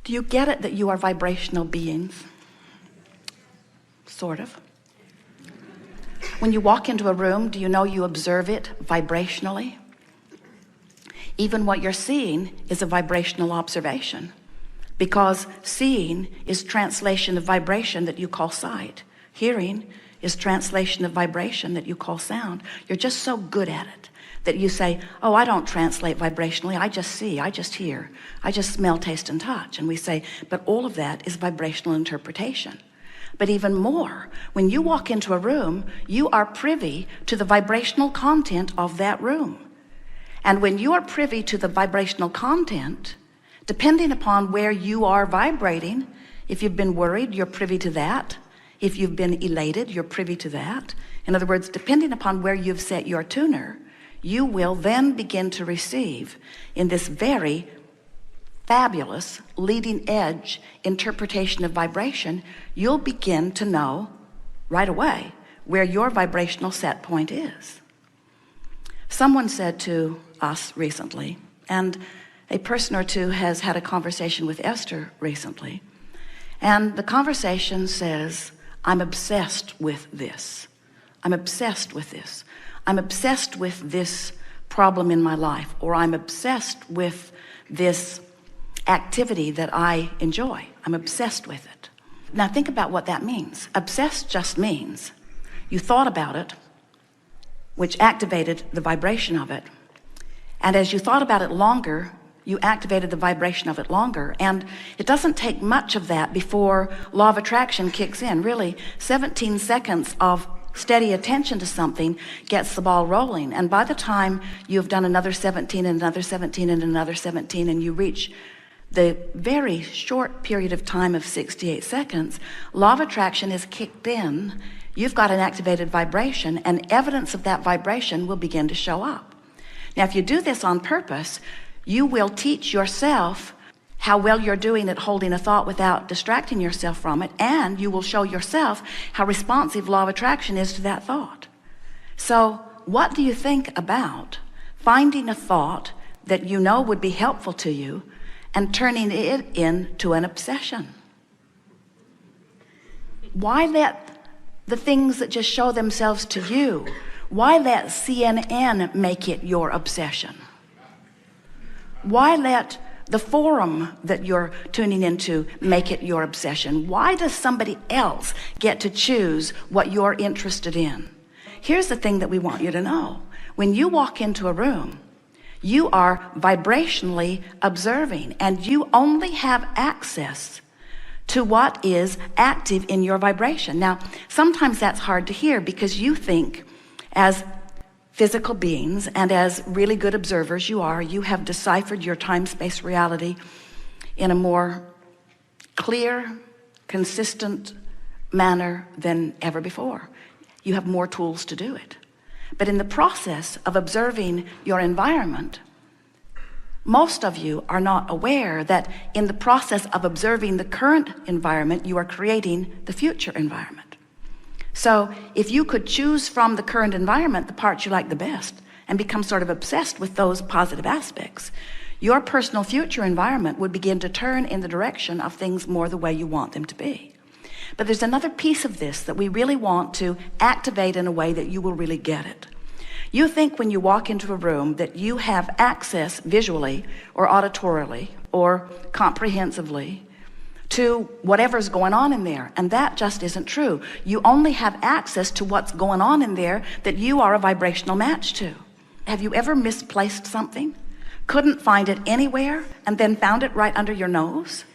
Do you get it that you are vibrational beings? Sort of. When you walk into a room, do you know you observe it vibrationally? Even what you're seeing is a vibrational observation, because seeing is translation of vibration that you call sight. Hearing is translation of vibration that you call sound. You're just so good at it that you say, oh, I don't translate vibrationally. I just see, I just hear, I just smell, taste, and touch. And we say, but all of that is vibrational interpretation. But even more, when you walk into a room, you are privy to the vibrational content of that room. And when you are privy to the vibrational content, depending upon where you are vibrating, if you've been worried, you're privy to that. If you've been elated, you're privy to that. In other words, depending upon where you've set your tuner, you will then begin to receive in this very fabulous leading edge interpretation of vibration. You'll begin to know right away where your vibrational set point is. Someone said to us recently, and a person or two has had a conversation with Esther recently, and the conversation says, I'm obsessed with this. I'm obsessed with this. I'm obsessed with this problem in my life, or I'm obsessed with this activity that I enjoy. I'm obsessed with it. Now think about what that means. Obsessed just means you thought about it, which activated the vibration of it. And as you thought about it longer, you activated the vibration of it longer. And it doesn't take much of that before law of attraction kicks in. Really, 17 seconds of steady attention to something gets the ball rolling. And by the time you've done another 17 and another 17 and another 17, and you reach the very short period of time of 68 seconds, law of attraction is kicked in. You've got an activated vibration, and evidence of that vibration will begin to show up. Now, if you do this on purpose, you will teach yourself how well you're doing at holding a thought without distracting yourself from it, and you will show yourself how responsive law of attraction is to that thought. So what do you think about finding a thought that you know would be helpful to you and turning it into an obsession? Why let the things that just show themselves to you, why let CNN make it your obsession? Why let the forum that you're tuning into make it your obsession? Why does somebody else get to choose what you're interested in? Here's the thing that we want you to know. When you walk into a room, you are vibrationally observing, and you only have access to what is active in your vibration. Now, sometimes that's hard to hear because you think, as physical beings and as really good observers you have deciphered your time-space reality in a more clear, consistent manner than ever before. You have more tools to do it. But in the process of observing your environment, most of you are not aware that in the process of observing the current environment, you are creating the future environment. So if you could choose from the current environment the parts you like the best and become sort of obsessed with those positive aspects, your personal future environment would begin to turn in the direction of things more the way you want them to be. But there's another piece of this that we really want to activate in a way that you will really get it. You think when you walk into a room that you have access visually or auditorily or comprehensively to whatever's going on in there, and that just isn't true. You only have access to what's going on in there that you are a vibrational match to. Have you ever misplaced something, couldn't find it anywhere, and then found it right under your nose?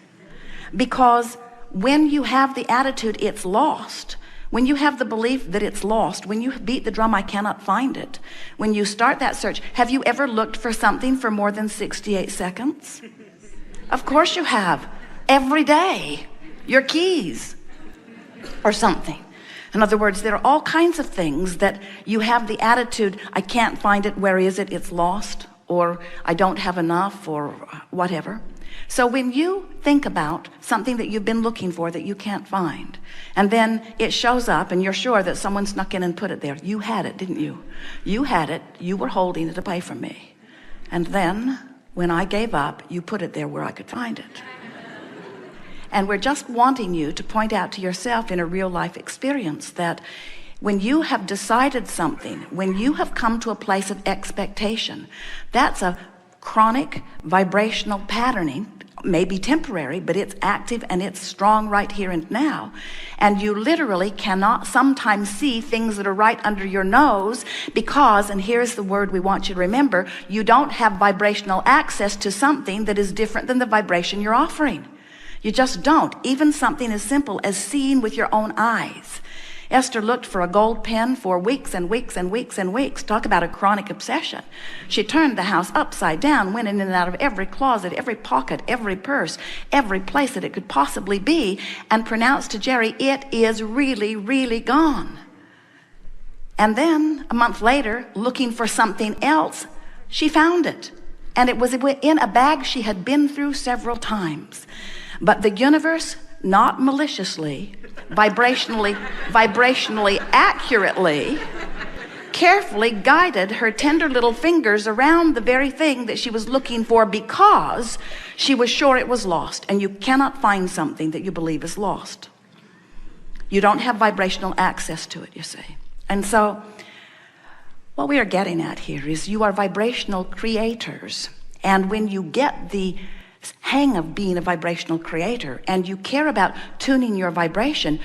Because when you have the attitude it's lost, when you have the belief that it's lost, when you beat the drum I cannot find it, when you start that search, have you ever looked for something for more than 68 seconds? Of course you have. Every day, your keys or something. In other words, there are all kinds of things that you have the attitude, I can't find it, where is it, it's lost, or I don't have enough, or whatever. So when you think about something that you've been looking for that you can't find, and then it shows up and you're sure that someone snuck in and put it there, you had it, didn't you? You had it, you were holding it away from me. And then when I gave up, you put it there where I could find it. And we're just wanting you to point out to yourself in a real life experience that when you have decided something, when you have come to a place of expectation, that's a chronic vibrational patterning, maybe temporary, but it's active and it's strong right here and now. And you literally cannot sometimes see things that are right under your nose because, and here's the word we want you to remember, you don't have vibrational access to something that is different than the vibration you're offering. You just don't. Even something as simple as seeing with your own eyes. Esther looked for a gold pen for weeks and weeks and weeks and weeks. Talk about a chronic obsession. She turned the house upside down, went in and out of every closet, every pocket, every purse, every place that it could possibly be, and pronounced to Jerry, it is really, really gone. And then a month later, looking for something else, she found it. And it was in a bag she had been through several times. But the universe, not maliciously, vibrationally accurately, carefully guided her tender little fingers around the very thing that she was looking for because she was sure it was lost. And you cannot find something that you believe is lost. You don't have vibrational access to it, you see. And so what we are getting at here is you are vibrational creators. And when you get the hang of being a vibrational creator and you care about tuning your vibration,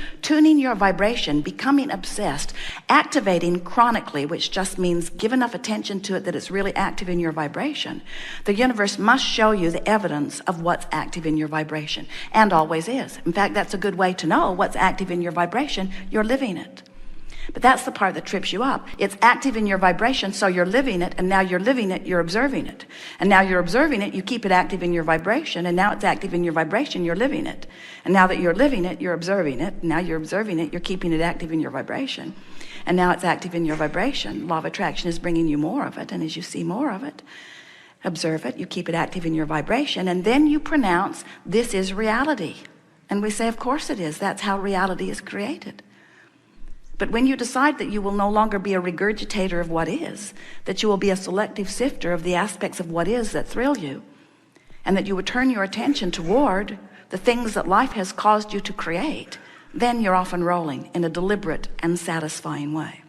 becoming obsessed, activating chronically, which just means give enough attention to it that it's really active in your vibration, the universe must show you the evidence of what's active in your vibration, and always is. In fact, that's a good way to know what's active in your vibration. You're living it. But that's the part that trips you up. It's active in your vibration, so you're living it, and now you're living it, you're observing it. And now you're observing it, you keep it active in your vibration, and now it's active in your vibration, you're living it. And now that you're living it, you're observing it. Now you're observing it, you're keeping it active in your vibration. And now it's active in your vibration. Law of attraction is bringing you more of it, and as you see more of it, observe it, you keep it active in your vibration, and then you pronounce, this is reality. And we say, of course it is. That's how reality is created. But when you decide that you will no longer be a regurgitator of what is, that you will be a selective sifter of the aspects of what is that thrill you, and that you would turn your attention toward the things that life has caused you to create, then you're off and rolling in a deliberate and satisfying way.